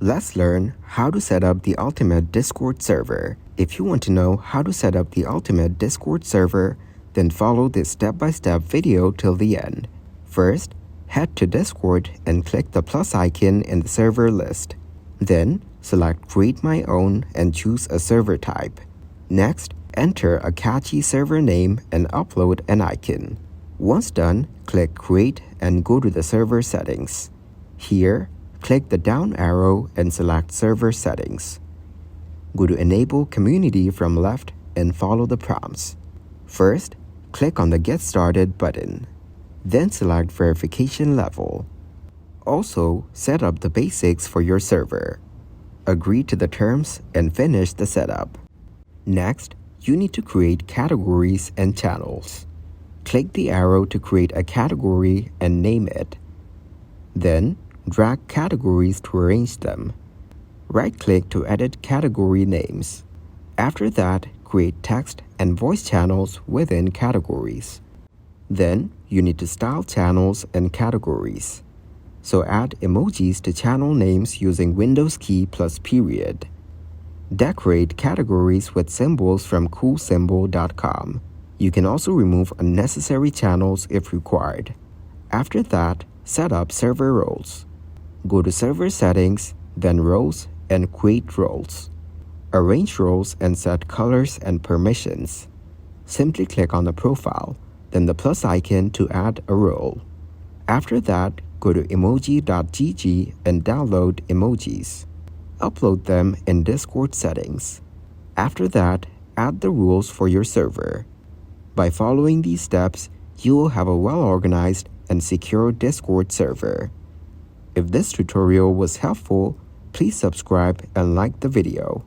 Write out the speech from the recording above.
Let's learn how to set up the ultimate Discord server. If you want to know how to set up the ultimate Discord server, then follow this step-by-step video till the end. First, head to Discord and click the plus icon in the server list. Then, select Create My Own and choose a server type. Next, enter a catchy server name and upload an icon. Once done, click Create and go to the server settings. Here, click the down arrow and select Server Settings. Go to Enable Community from left and follow the prompts. First, click on the Get Started button. Then select Verification Level. Also, set up the basics for your server. Agree to the terms and finish the setup. Next, you need to create categories and channels. Click the arrow to create a category and name it. Then, drag categories to arrange them. Right-click to edit category names. After that, create text and voice channels within categories. Then, you need to style channels and categories. So add emojis to channel names using Windows key plus period. Decorate categories with symbols from coolsymbol.com. You can also remove unnecessary channels if required. After that, set up server roles. Go to Server Settings, then Roles, and Create Roles. Arrange roles and set colors and permissions. Simply click on the profile, then the plus icon to add a role. After that, go to emoji.gg and download emojis. Upload them in Discord settings. After that, add the rules for your server. By following these steps, you will have a well-organized and secure Discord server. If this tutorial was helpful, please subscribe and like the video.